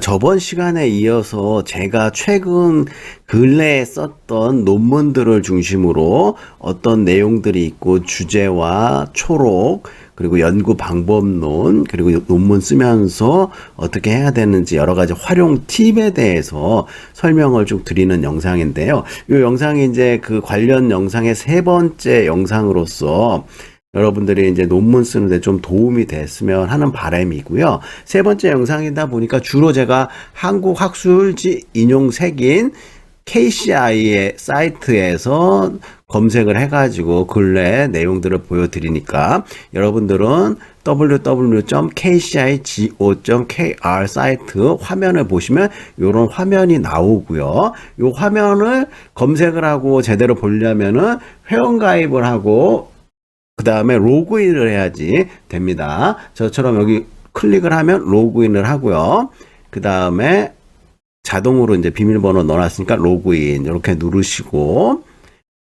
저번 시간에 이어서 제가 최근 근래에 썼던 논문들을 중심으로 어떤 내용들이 있고 주제와 초록, 그리고 연구 방법론, 그리고 논문 쓰면서 어떻게 해야 되는지 여러 가지 활용 팁에 대해서 설명을 쭉 드리는 영상인데요. 이 영상이 이제 그 관련 영상의 세 번째 영상으로서 여러분들이 이제 논문 쓰는데 좀 도움이 됐으면 하는 바람이고요. 세 번째 영상이다 보니까 주로 제가 한국학술지 인용색인 KCI의 사이트에서 검색을 해가지고 근래 내용들을 보여드리니까 여러분들은 www.kcigo.kr 사이트 화면을 보시면 이런 화면이 나오고요. 이 화면을 검색을 하고 제대로 보려면은 회원가입을 하고 그 다음에 로그인을 해야지 됩니다. 저처럼 여기 클릭을 하면 로그인을 하고요. 그 다음에 자동으로 이제 비밀번호 넣어놨으니까 로그인 이렇게 누르시고,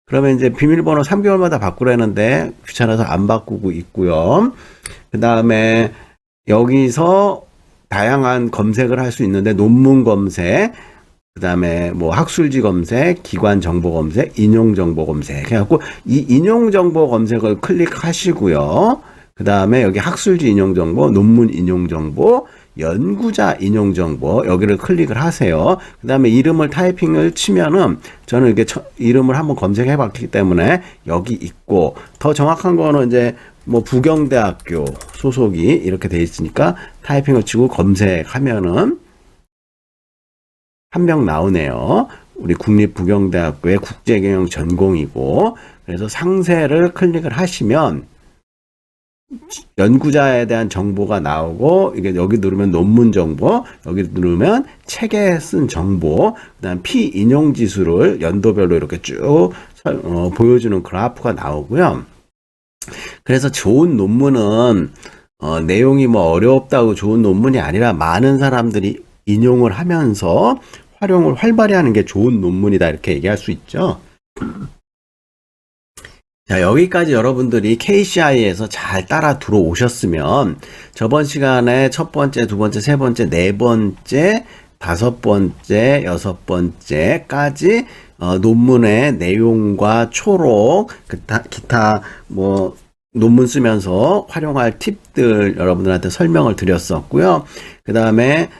그러면 이제 비밀번호 3개월마다 바꾸라는데 귀찮아서 안 바꾸고 있고요. 그 다음에 여기서 다양한 검색을 할 수 있는데 논문 검색, 그 다음에 뭐 학술지 검색, 기관 정보 검색, 인용 정보 검색 해갖고 이 인용 정보 검색을 클릭하시고요. 그 다음에 여기 학술지 인용 정보, 논문 인용 정보, 연구자 인용 정보 여기를 클릭을 하세요. 그 다음에 이름을 타이핑을 치면은 저는 이렇게 이름을 한번 검색해 봤기 때문에 여기 있고, 더 정확한 거는 이제 뭐 부경대학교 소속이 이렇게 돼 있으니까 타이핑을 치고 검색하면은 한 명 나오네요. 우리 국립부경대학교의 국제경영 전공이고, 그래서 상세를 클릭을 하시면 연구자에 대한 정보가 나오고, 이게 여기 누르면 논문 정보, 여기 누르면 책에 쓴 정보, 그다음 피인용 지수를 연도별로 이렇게 쭉 보여주는 그래프가 나오고요. 그래서 좋은 논문은 내용이 뭐 어렵다고 좋은 논문이 아니라 많은 사람들이 인용을 하면서 활용을 활발히 하는 게 좋은 논문이다 이렇게 얘기할 수 있죠. 자, 여기까지 여러분들이 KCI에서 잘 따라 들어오셨으면 저번 시간에 첫 번째, 두 번째, 세 번째, 네 번째, 다섯 번째, 여섯 번째까지 논문의 내용과 초록, 기타 뭐 논문 쓰면서 활용할 팁들 여러분들한테 설명을 드렸었고요. 그 다음에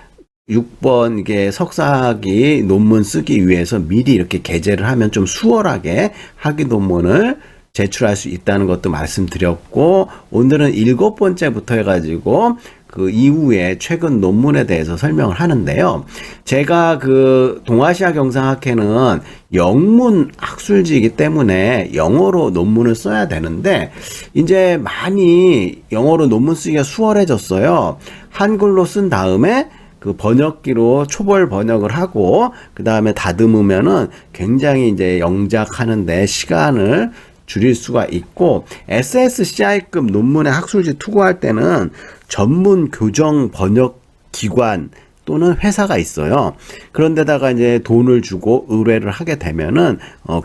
6번 이게 석사학위 논문 쓰기 위해서 미리 이렇게 게재를 하면 좀 수월하게 학위 논문을 제출할 수 있다는 것도 말씀드렸고, 오늘은 7번째부터 해가지고 그 이후에 최근 논문에 대해서 설명을 하는데요. 제가 그 동아시아 경상학회는 영문 학술지이기 때문에 영어로 논문을 써야 되는데 이제 많이 영어로 논문 쓰기가 수월해졌어요. 한글로 쓴 다음에 그 번역기로 초벌 번역을 하고 그 다음에 다듬으면은 굉장히 이제 영작하는데 시간을 줄일 수가 있고, SSCI급 논문의 학술지 투고할 때는 전문 교정 번역 기관 또는 회사가 있어요. 그런데다가 이제 돈을 주고 의뢰를 하게 되면은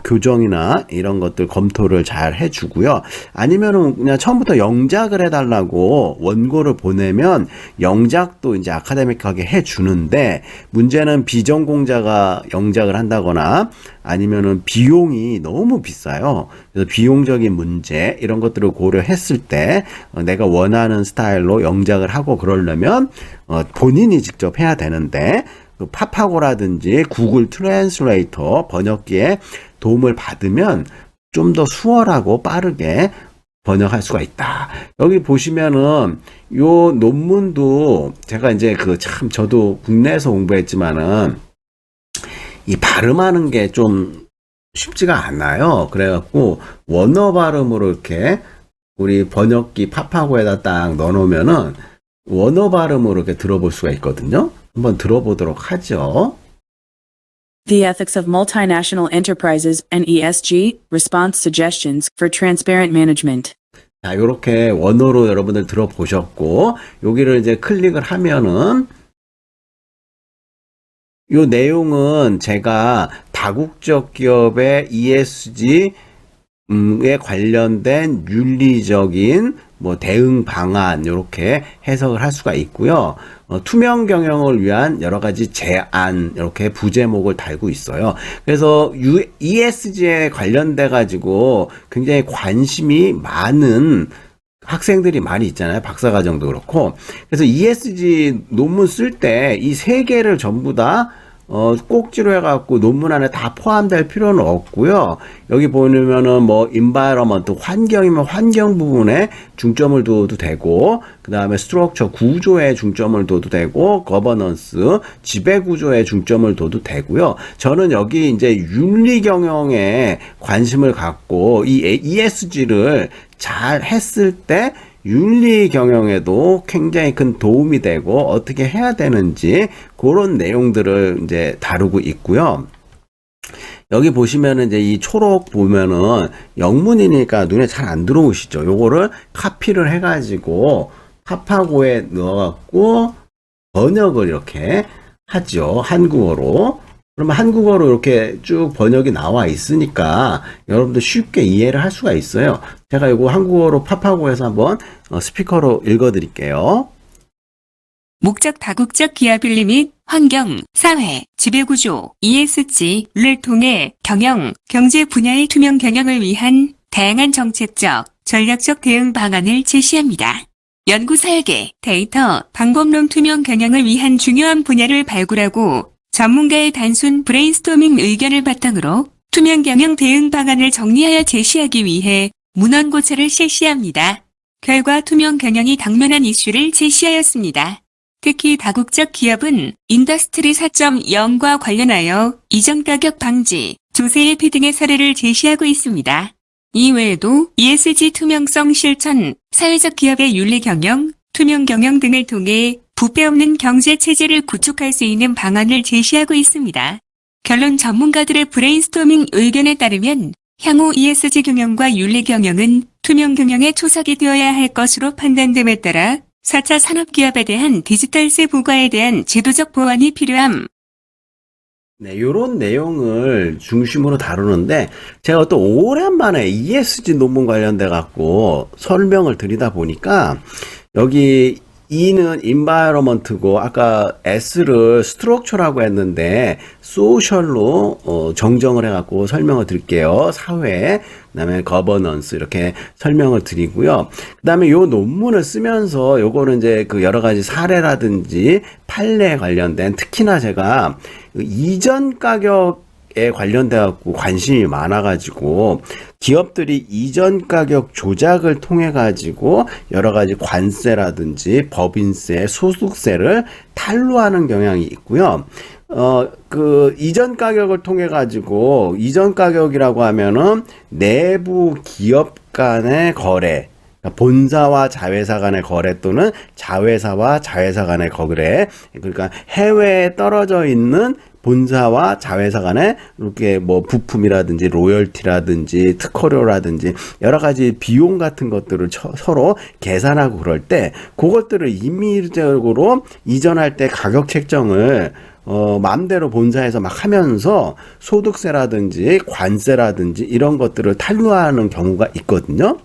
교정이나 이런 것들 검토를 잘 해주고요. 아니면은 그냥 처음부터 영작을 해달라고 원고를 보내면 영작도 이제 아카데믹하게 해주는데, 문제는 비전공자가 영작을 한다거나 아니면은 비용이 너무 비싸요. 그래서 비용적인 문제 이런 것들을 고려했을 때 내가 원하는 스타일로 영작을 하고 그러려면 본인이 직접 해야 되는데, 그 파파고라든지 구글 트랜슬레이터 번역기에 도움을 받으면 좀 더 수월하고 빠르게 번역할 수가 있다. 여기 보시면은 요 논문도 제가 이제 그 참 저도 국내에서 공부했지만은 이 발음하는 게 좀 쉽지가 않아요. 그래갖고 원어 발음으로 이렇게 우리 번역기 파파고에다 딱 넣어놓으면은 원어 발음으로 이렇게 들어볼 수가 있거든요. 한번 들어보도록 하죠. The Ethics of Multinational Enterprises and ESG Response Suggestions for Transparent Management. 자, 요렇게 원어로 여러분들 들어보셨고, 여기를 이제 클릭을 하면은 요 내용은 제가 다국적 기업의 ESG 에 관련된 윤리적인 뭐 대응 방안 이렇게 해석을 할 수가 있고요. 투명 경영을 위한 여러 가지 제안 이렇게 부제목을 달고 있어요. 그래서 ESG에 관련돼 가지고 굉장히 관심이 많은 학생들이 많이 있잖아요. 박사과정도 그렇고. 그래서 ESG 논문 쓸 때 이 세 개를 전부 다 꼭지로 해갖고 논문 안에 다 포함될 필요는 없고요. 여기 보면은 뭐 environment 환경이면 환경 부분에 중점을 둬도 되고, 그 다음에 structure 구조에 중점을 둬도 되고, governance 지배 구조에 중점을 둬도 되고요. 저는 여기 이제 윤리 경영에 관심을 갖고 이 ESG를 잘 했을 때 윤리 경영에도 굉장히 큰 도움이 되고 어떻게 해야 되는지 그런 내용들을 이제 다루고 있고요. 여기 보시면은 이제 이 초록 보면은 영문이니까 눈에 잘 안 들어오시죠. 요거를 카피를 해가지고 파파고에 넣어갖고 번역을 이렇게 하죠. 한국어로. 그러면 한국어로 이렇게 쭉 번역이 나와 있으니까 여러분들 쉽게 이해를 할 수가 있어요. 제가 이거 한국어로 파파고에서 한번 스피커로 읽어드릴게요. 목적 다국적 기업인리 및 환경, 사회, 지배구조, ESG를 통해 경영, 경제 분야의 투명 경영을 위한 다양한 정책적, 전략적 대응 방안을 제시합니다. 연구 설계, 데이터, 방법론 투명 경영을 위한 중요한 분야를 발굴하고 전문가의 단순 브레인스토밍 의견을 바탕으로 투명 경영 대응 방안을 정리하여 제시하기 위해 문헌고찰을 실시합니다. 결과 투명 경영이 당면한 이슈를 제시하였습니다. 특히 다국적 기업은 인더스트리 4.0과 관련하여 이전 가격 방지, 조세 회피 등의 사례를 제시하고 있습니다. 이외에도 ESG 투명성 실천, 사회적 기업의 윤리 경영, 투명 경영 등을 통해 부패 없는 경제 체제를 구축할 수 있는 방안을 제시하고 있습니다. 결론 전문가들의 브레인스토밍 의견에 따르면 향후 ESG 경영과 윤리 경영은 투명 경영의 초석이 되어야 할 것으로 판단됨에 따라 4차 산업기업에 대한 디지털세 부과에 대한 제도적 보완이 필요함. 네, 요런 내용을 중심으로 다루는데 제가 또 오랜만에 ESG 논문 관련돼 갖고 설명을 드리다 보니까 여기 E는 environment고 아까 S를 structure라고 했는데 social로 정정을 해갖고 설명을 드릴게요. 사회, 그다음에 governance 이렇게 설명을 드리고요. 그다음에 요 논문을 쓰면서 요거는 이제 그 여러 가지 사례라든지 판례에 관련된 특히나 제가 이전 가격에 관련돼 갖고 관심이 많아 가지고 기업들이 이전 가격 조작을 통해 가지고 여러 가지 관세라든지 법인세, 소득세를 탈루하는 경향이 있고요. 그 이전 가격을 통해 가지고 이전 가격이라고 하면은 내부 기업 간의 거래, 본사와 자회사 간의 거래 또는 자회사와 자회사 간의 거래, 그러니까 해외에 떨어져 있는 본사와 자회사 간에 이렇게 뭐 부품이라든지 로열티라든지 특허료라든지 여러 가지 비용 같은 것들을 서로 계산하고 그럴 때 그것들을 임의적으로 이전할 때 가격 책정을 마음대로 본사에서 막 하면서 소득세라든지 관세라든지 이런 것들을 탈루하는 경우가 있거든요.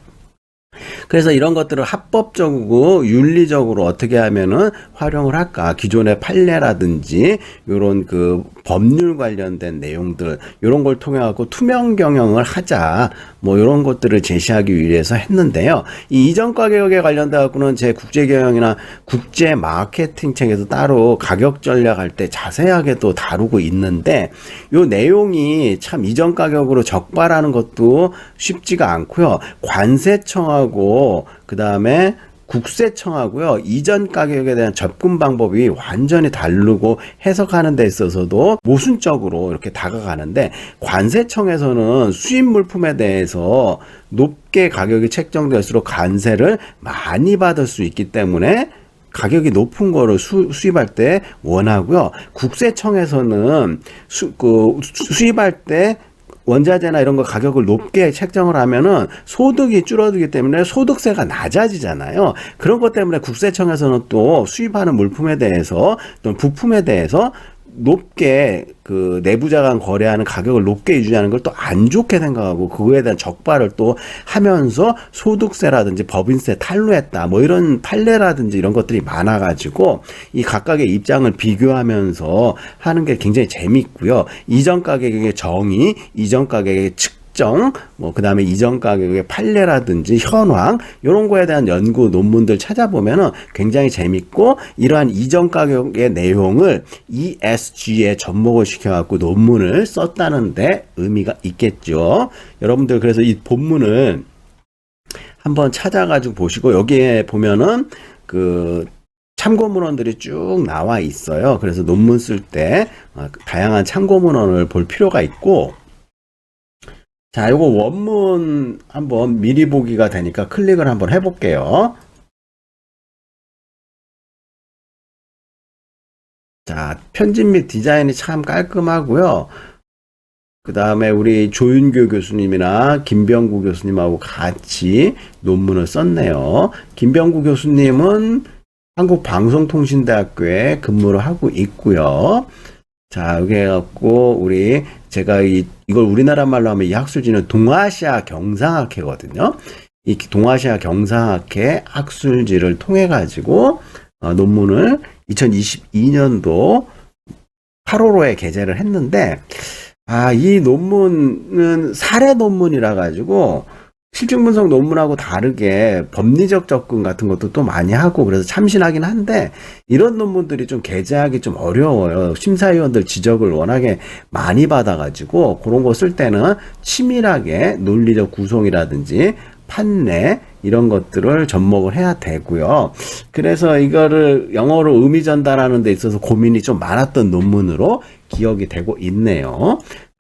그래서 이런 것들을 합법적이고 윤리적으로 어떻게 하면은 활용을 할까? 기존의 판례라든지 요런 그 법률 관련된 내용들 요런 걸 통해 갖고 투명 경영을 하자. 뭐 요런 것들을 제시하기 위해서 했는데요. 이 이전 가격에 관련돼 갖고는 제 국제 경영이나 국제 마케팅 책에서 따로 가격 전략할 때 자세하게 또 다루고 있는데 요 내용이 참 이전 가격으로 적발하는 것도 쉽지가 않고요. 관세청하고 그다음에 국세청하고요. 이전 가격에 대한 접근 방법이 완전히 다르고 해석하는 데 있어서도 모순적으로 이렇게 다가가는데 관세청에서는 수입 물품에 대해서 높게 가격이 책정될수록 관세를 많이 받을 수 있기 때문에 가격이 높은 거를 수입할 때 원하고요. 국세청에서는 수입할 때 원자재나 이런 거 가격을 높게 책정을 하면은 소득이 줄어들기 때문에 소득세가 낮아지잖아요. 그런 것 때문에 국세청에서는 또 수입하는 물품에 대해서 또 부품에 대해서 높게 그 내부자 간 거래하는 가격을 높게 유지하는 걸 또 안 좋게 생각하고 그거에 대한 적발을 또 하면서 소득세라든지 법인세 탈루했다 뭐 이런 판례라든지 이런 것들이 많아가지고 이 각각의 입장을 비교하면서 하는 게 굉장히 재밌고요. 이전 가격의 정의, 이전 가격의 측정, 뭐 그다음에 이전 가격의 판례라든지 현황 이런 거에 대한 연구 논문들 찾아보면은 굉장히 재밌고 이러한 이전 가격의 내용을 ESG에 접목을 시켜갖고 논문을 썼다는데 의미가 있겠죠. 여러분들 그래서 이 본문을 한번 찾아가지고 보시고 여기에 보면은 그 참고 문헌들이 쭉 나와 있어요. 그래서 논문 쓸 때 다양한 참고 문헌을 볼 필요가 있고 자, 요거 원문 한번 미리 보기가 되니까 클릭을 한번 해볼게요. 자, 편집 및 디자인이 참 깔끔하고요. 그 다음에 우리 조윤교 교수님이나 김병구 교수님하고 같이 논문을 썼네요. 김병구 교수님은 한국방송통신대학교에 근무를 하고 있고요. 자, 여기 해갖고, 제가 이걸 우리나라 말로 하면 이 학술지는 동아시아 경상학회거든요. 이 동아시아 경상학회 학술지를 통해가지고, 논문을 2022년도 8월호에 게재를 했는데, 이 논문은 사례 논문이라 가지고, 실증분석 논문하고 다르게 법리적 접근 같은 것도 또 많이 하고 그래서 참신하긴 한데 이런 논문들이 좀 게재하기 좀 어려워요. 심사위원들 지적을 워낙에 많이 받아가지고 그런 거 쓸 때는 치밀하게 논리적 구성이라든지 판례 이런 것들을 접목을 해야 되고요. 그래서 이거를 영어로 의미 전달하는 데 있어서 고민이 좀 많았던 논문으로 기억이 되고 있네요.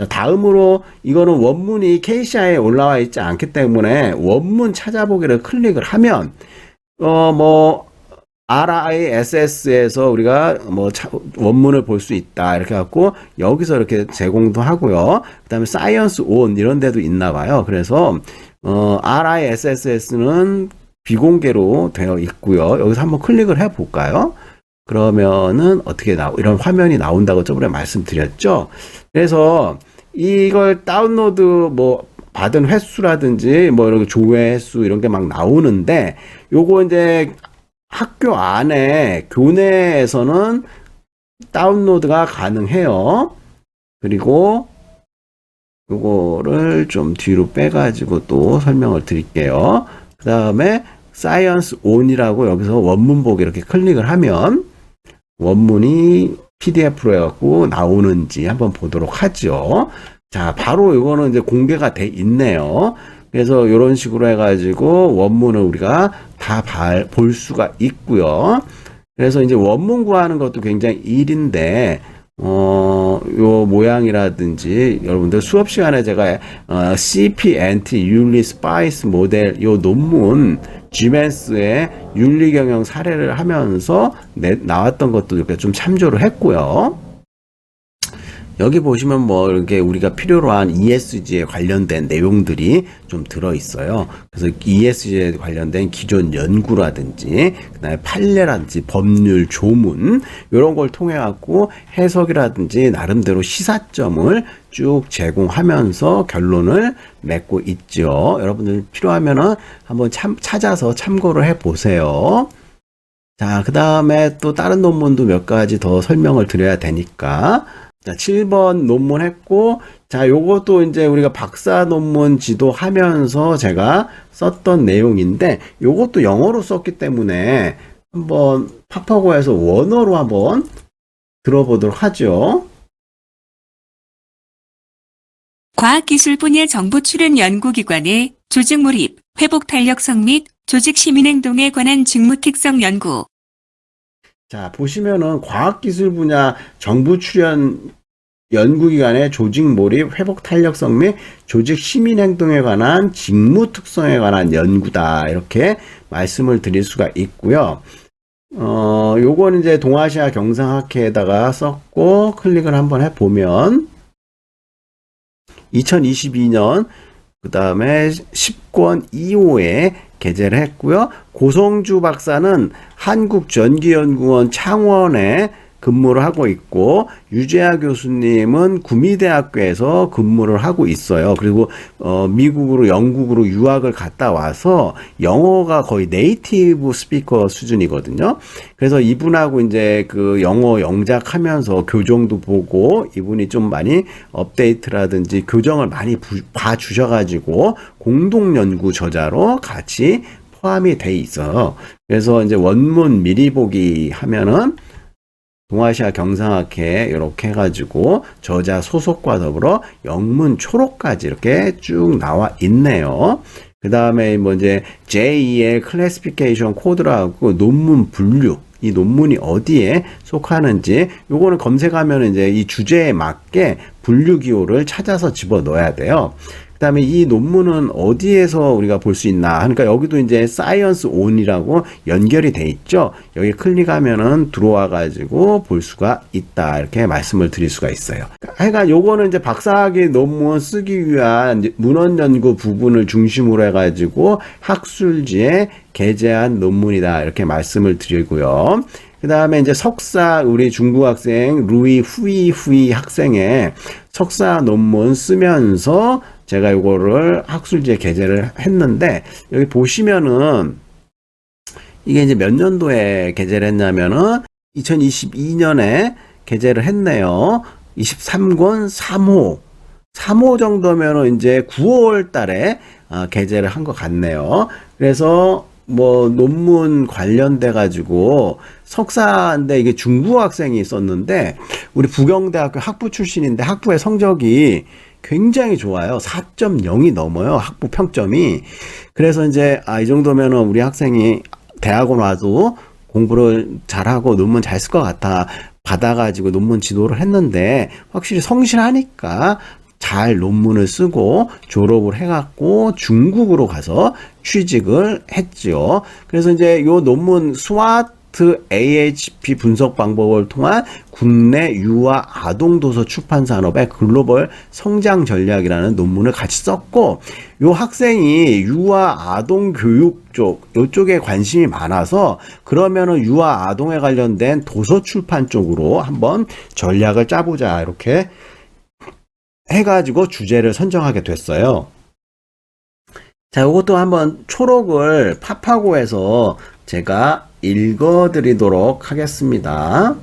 다음으로 이거는 원문이 KCI에 올라와 있지 않기 때문에 원문 찾아보기를 클릭을 하면 RISS에서 우리가 원문을 볼 수 있다 이렇게 갖고 여기서 이렇게 제공도 하고요. 그다음에 사이언스 온 이런 데도 있나 봐요. 그래서 RISS는 비공개로 되어 있고요. 여기서 한번 클릭을 해 볼까요? 그러면은 어떻게 이런 화면이 나온다고 저번에 말씀드렸죠. 그래서 이걸 다운로드 받은 횟수라든지 이런 조회 횟수 이런 게 막 나오는데 요거 이제 학교 안에 교내에서는 다운로드가 가능해요. 그리고 요거를 좀 뒤로 빼가지고 또 설명을 드릴게요. 그 다음에 사이언스 온이라고 여기서 원문 보기 이렇게 클릭을 하면 원문이 PDF로 해갖고 나오는지 한번 보도록 하죠. 자, 바로 이거는 이제 공개가 돼 있네요. 그래서 이런 식으로 해가지고 원문을 우리가 다 볼 수가 있고요. 그래서 이제 원문 구하는 것도 굉장히 일인데, 요 모양이라든지 여러분들 수업 시간에 제가 CPNT 윤리 스파이스 모델 요 논문 GMAS의 윤리 경영 사례를 하면서 나왔던 것도 이렇게 좀 참조를 했고요. 여기 보시면 이렇게 우리가 필요로 한 ESG에 관련된 내용들이 좀 들어 있어요. 그래서 ESG에 관련된 기존 연구라든지, 그다음에 판례라든지, 법률, 조문, 이런 걸 통해 갖고 해석이라든지, 나름대로 시사점을 쭉 제공하면서 결론을 맺고 있죠. 여러분들 필요하면은 한번 찾아서 참고를 해 보세요. 자, 그 다음에 또 다른 논문도 몇 가지 더 설명을 드려야 되니까. 자, 7번 논문 했고, 자, 요것도 이제 우리가 박사 논문 지도하면서 제가 썼던 내용인데, 요것도 영어로 썼기 때문에 한번 파파고에서 원어로 한번 들어보도록 하죠. 과학기술 분야 정부 출연 연구기관의 조직 몰입, 회복 탄력성 및 조직 시민행동에 관한 직무 특성 연구. 자, 보시면은 과학기술 분야 정부 출연 연구기관의 조직 몰입, 회복 탄력성 및 조직 시민 행동에 관한 직무 특성에 관한 연구다. 이렇게 말씀을 드릴 수가 있고요. 요건 이제 동아시아 경상학회에다가 썼고 클릭을 한번 해보면 2022년 그 다음에 10권 2호에 게재를 했고요. 고성주 박사는 한국전기연구원 창원에 근무를 하고 있고, 유재하 교수님은 구미대학교에서 근무를 하고 있어요. 그리고 미국으로 영국으로 유학을 갔다 와서 영어가 거의 네이티브 스피커 수준이거든요. 그래서 이분하고 이제 그 영어 영작하면서 교정도 보고, 이분이 좀 많이 업데이트라든지 교정을 많이 봐주셔가지고 공동 연구 저자로 같이 포함이 돼 있어요. 그래서 이제 원문 미리 보기 하면은 동아시아 경상학회 이렇게 해가지고 저자 소속과 더불어 영문 초록까지 이렇게 쭉 나와 있네요. 그 다음에 뭐 이제 제2의 클래시피케이션 코드라고 논문 분류, 이 논문이 어디에 속하는지 요거는 검색하면 이제 이 주제에 맞게 분류 기호를 찾아서 집어 넣어야 돼요. 그 다음에 이 논문은 어디에서 우리가 볼 수 있나? 그러니까 여기도 이제 사이언스 온이라고 연결이 돼 있죠. 여기 클릭하면은 들어와 가지고 볼 수가 있다. 이렇게 말씀을 드릴 수가 있어요. 하여간 요거는 이제 박사학위 논문 쓰기 위한 문헌 연구 부분을 중심으로 해 가지고 학술지에 게재한 논문이다. 이렇게 말씀을 드리고요. 그 다음에 이제 석사, 우리 중국 학생, 루이 후이 학생의 석사 논문 쓰면서 제가 이거를 학술지에 게재를 했는데, 여기 보시면은, 이게 이제 몇 년도에 게재를 했냐면은, 2022년에 게재를 했네요. 23권 3호. 3호 정도면은 이제 9월 달에 게재를 한 것 같네요. 그래서, 뭐 논문 관련돼 가지고 석사인데 이게 중국 학생이 있었는데 우리 부경대학교 학부 출신인데 학부의 성적이 굉장히 좋아요. 4.0이 넘어요. 학부 평점이. 그래서 이제 이 정도면은 우리 학생이 대학원 와도 공부를 잘하고 논문 잘 쓸 것 같아 받아가지고 논문 지도를 했는데 확실히 성실하니까 잘 논문을 쓰고 졸업을 해갖고 중국으로 가서 취직을 했죠. 그래서 이제 요 논문 스와트 AHP 분석 방법을 통한 국내 유아 아동 도서 출판 산업의 글로벌 성장 전략이라는 논문을 같이 썼고, 요 학생이 유아 아동 교육 쪽 요쪽에 관심이 많아서 그러면은 유아 아동에 관련된 도서 출판 쪽으로 한번 전략을 짜보자 이렇게 해가지고 주제를 선정하게 됐어요. 자, 이것도 한번 초록을 파파고에서 제가 읽어드리도록 하겠습니다.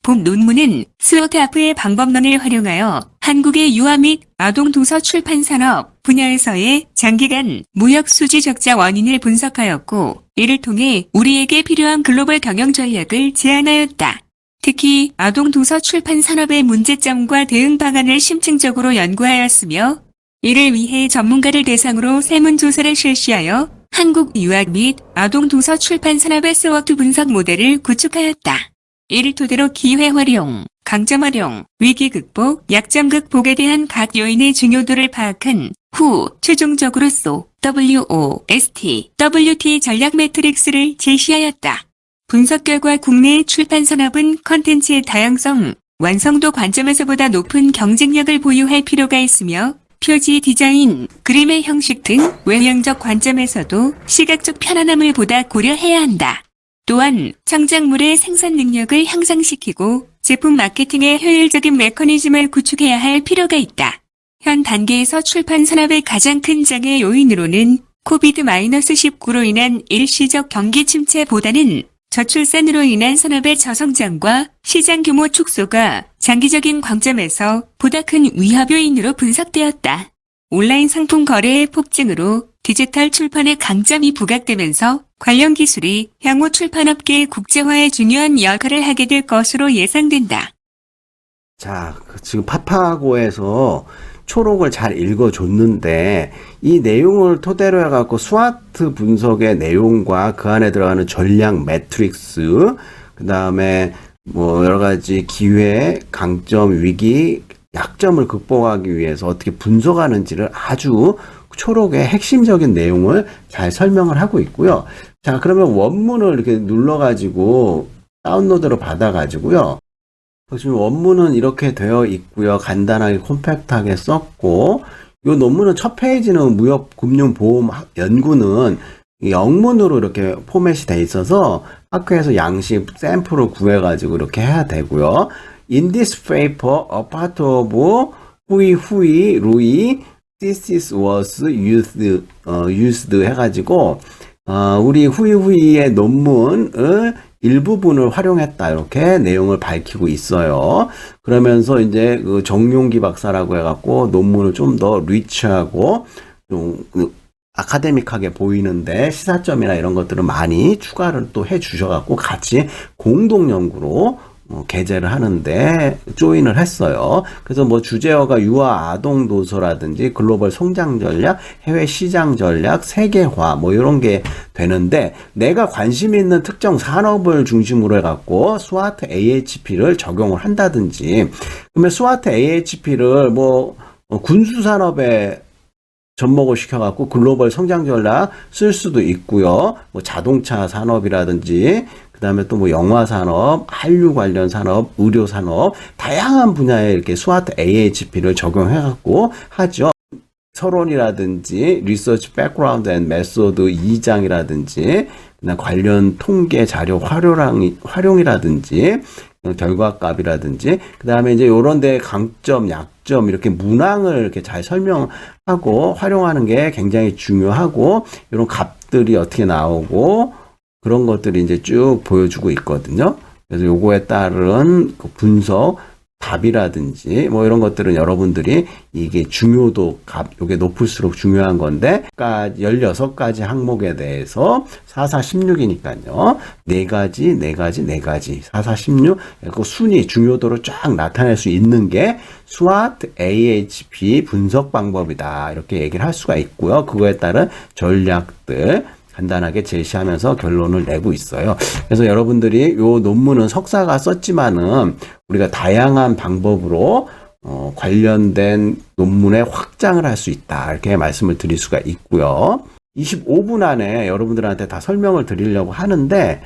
본 논문은 스워트아프의 방법론을 활용하여 한국의 유아 및 아동 도서 출판 산업 분야에서의 장기간 무역 수지 적자 원인을 분석하였고, 이를 통해 우리에게 필요한 글로벌 경영 전략을 제안하였다. 특히 아동 도서 출판 산업의 문제점과 대응 방안을 심층적으로 연구하였으며, 이를 위해 전문가를 대상으로 세문조사를 실시하여 한국 유아 및 아동 도서 출판 산업의 스워트 분석 모델을 구축하였다. 이를 토대로 기회 활용, 강점 활용, 위기 극복, 약점 극복에 대한 각 요인의 중요도를 파악한 후 최종적으로 WOST, WT 전략 매트릭스를 제시하였다. 분석 결과 국내 출판 산업은 컨텐츠의 다양성, 완성도 관점에서 보다 높은 경쟁력을 보유할 필요가 있으며, 표지 디자인, 그림의 형식 등 외형적 관점에서도 시각적 편안함을 보다 고려해야 한다. 또한 창작물의 생산 능력을 향상시키고 제품 마케팅의 효율적인 메커니즘을 구축해야 할 필요가 있다. 현 단계에서 출판 산업의 가장 큰 장애 요인으로는 코비드-19로 인한 일시적 경기 침체보다는 저출산으로 인한 산업의 저성장과 시장 규모 축소가 장기적인 관점에서 보다 큰 위협 요인으로 분석되었다. 온라인 상품 거래의 폭증으로 디지털 출판의 강점이 부각되면서 관련 기술이 향후 출판업계의 국제화에 중요한 역할을 하게 될 것으로 예상된다. 자, 지금 파파고에서 초록을 잘 읽어줬는데 이 내용을 토대로 해갖고 스와트 분석의 내용과 그 안에 들어가는 전략 매트릭스, 그 다음에 뭐 여러 가지 기회, 강점, 위기, 약점을 극복하기 위해서 어떻게 분석하는지를 아주 초록의 핵심적인 내용을 잘 설명을 하고 있고요. 자, 그러면 원문을 이렇게 눌러가지고 다운로드로 받아가지고요. 지금 원문은 이렇게 되어 있고요. 간단하게 콤팩트하게 썼고, 이 논문은 첫 페이지는 무역 금융보험 연구는 영문으로 이렇게 포맷이 돼 있어서 학교에서 양식 샘플을 구해가지고 이렇게 해야 되고요. In this paper, a part of 후이 루이 thesis was used 해가지고 우리 후이의 논문을 일부분을 활용했다 이렇게 내용을 밝히고 있어요. 그러면서 이제 그 정용기 박사라고 해갖고 논문을 좀 더 리치하고 좀 아카데믹하게 보이는데 시사점이나 이런 것들을 많이 추가를 또 해주셔갖고 같이 공동 연구로 게재를 하는데 조인을 했어요. 그래서 뭐 주제어가 유아 아동 도서라든지 글로벌 성장 전략, 해외 시장 전략, 세계화 뭐 이런 게 되는데 내가 관심 있는 특정 산업을 중심으로 해갖고 스와트 AHP를 적용을 한다든지 그러면 스와트 AHP를 뭐 군수 산업에 접목을 시켜갖고 글로벌 성장 전략 쓸 수도 있고요. 뭐 자동차 산업이라든지 그 다음에 또 뭐 영화 산업, 한류 관련 산업, 의료 산업 다양한 분야에 이렇게 스와트 AHP를 적용해갖고 하죠. 서론이라든지 리서치 백그라운드 앤 메소드 2장이라든지 그다음 관련 통계 자료 활용이라든지 결과값이라든지 그 다음에 이제 요런 데 강점, 약점 이렇게 문항을 이렇게 잘 설명하고 활용하는 게 굉장히 중요하고 이런 값들이 어떻게 나오고 그런 것들이 이제 쭉 보여주고 있거든요. 그래서 요거에 따른 그 분석 답이라든지 뭐 이런 것들은 여러분들이 이게 중요도 값 요게 높을수록 중요한 건데 16가지 항목에 대해서 4, 4, 16이니까요. 4가지 4, 4, 16 그 순위 중요도를 쫙 나타낼 수 있는 게 SWOT AHP 분석 방법이다. 이렇게 얘기를 할 수가 있고요. 그거에 따른 전략들 간단하게 제시하면서 결론을 내고 있어요. 그래서 여러분들이 요 논문은 석사가 썼지만은 우리가 다양한 방법으로 관련된 논문에 확장을 할 수 있다. 이렇게 말씀을 드릴 수가 있고요. 25분 안에 여러분들한테 다 설명을 드리려고 하는데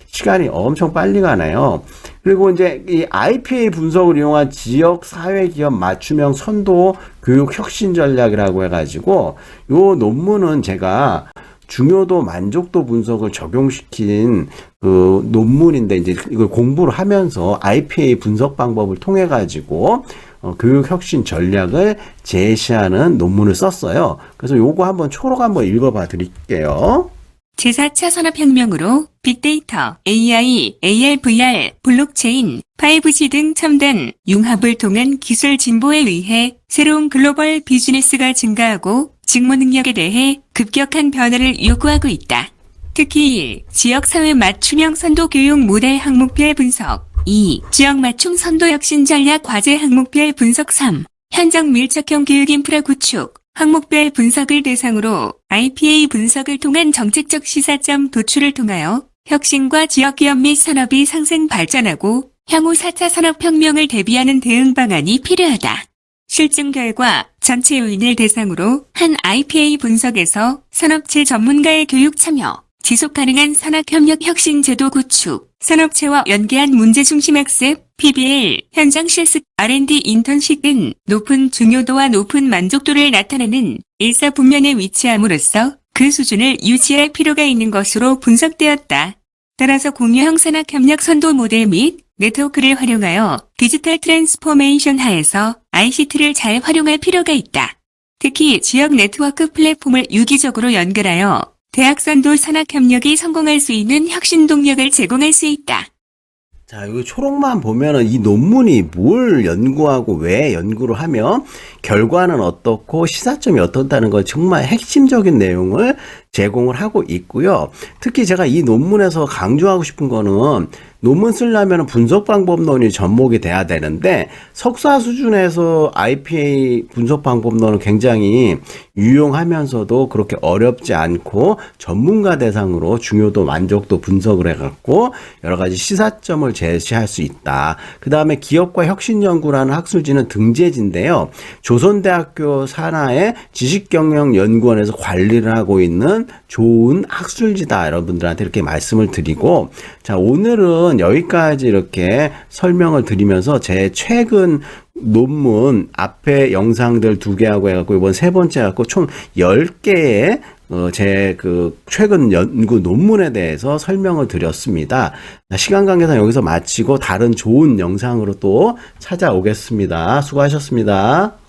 시간이 엄청 빨리 가네요. 그리고 이제 이 IPA 분석을 이용한 지역 사회 기업 맞춤형 선도 교육 혁신 전략이라고 해가지고 요 논문은 제가 중요도 만족도 분석을 적용시킨 그 논문인데 이제 이걸 공부를 하면서 IPA 분석 방법을 통해 가지고 교육 혁신 전략을 제시하는 논문을 썼어요. 그래서 요거 한번 초록 한번 읽어봐 드릴게요. 제4차 산업혁명으로 빅데이터, AI, AR, VR, 블록체인, 5G 등 첨단 융합을 통한 기술 진보에 의해 새로운 글로벌 비즈니스가 증가하고 직무 능력에 대해 급격한 변화를 요구하고 있다. 특히 1. 지역사회 맞춤형 선도 교육 모델 항목별 분석 2. 지역 맞춤 선도 혁신 전략 과제 항목별 분석 3. 현장 밀착형 교육 인프라 구축 항목별 분석을 대상으로 IPA 분석을 통한 정책적 시사점 도출을 통하여 혁신과 지역기업 및 산업이 상생 발전하고 향후 4차 산업혁명을 대비하는 대응 방안이 필요하다. 실증 결과 전체 요인을 대상으로 한 IPA 분석에서 산업체 전문가의 교육 참여, 지속가능한 산학협력 혁신 제도 구축, 산업체와 연계한 문제중심 학습, PBL, 현장 실습, R&D 인턴십 등 높은 중요도와 높은 만족도를 나타내는 일사분면에 위치함으로써 그 수준을 유지할 필요가 있는 것으로 분석되었다. 따라서 공유형 산학협력 선도 모델 및 네트워크를 활용하여 디지털 트랜스포메이션 하에서 ICT를 잘 활용할 필요가 있다. 특히 지역 네트워크 플랫폼을 유기적으로 연결하여 대학선도 산학협력이 성공할 수 있는 혁신 동력을 제공할 수 있다. 자, 이 초록만 보면은 이 논문이 뭘 연구하고 왜 연구를 하며 결과는 어떻고 시사점이 어떻다는 걸 정말 핵심적인 내용을 제공을 하고 있고요. 특히 제가 이 논문에서 강조하고 싶은 거는 논문 쓰려면 분석 방법론이 접목이 돼야 되는데 석사 수준에서 IPA 분석 방법론은 굉장히 유용하면서도 그렇게 어렵지 않고 전문가 대상으로 중요도 만족도 분석을 해갖고 여러 가지 시사점을 제시할 수 있다. 그 다음에 기업과 혁신연구라는 학술지는 등재지인데요. 조선대학교 산하의 지식경영연구원에서 관리를 하고 있는 좋은 학술지다. 여러분들한테 이렇게 말씀을 드리고 자, 오늘은 여기까지 이렇게 설명을 드리면서 제 최근 논문 앞에 영상들 2개 하고 해갖고 이번 3번째 해갖고 총 10개의 제 최근 연구 논문에 대해서 설명을 드렸습니다. 시간 관계상 여기서 마치고 다른 좋은 영상으로 또 찾아오겠습니다. 수고하셨습니다.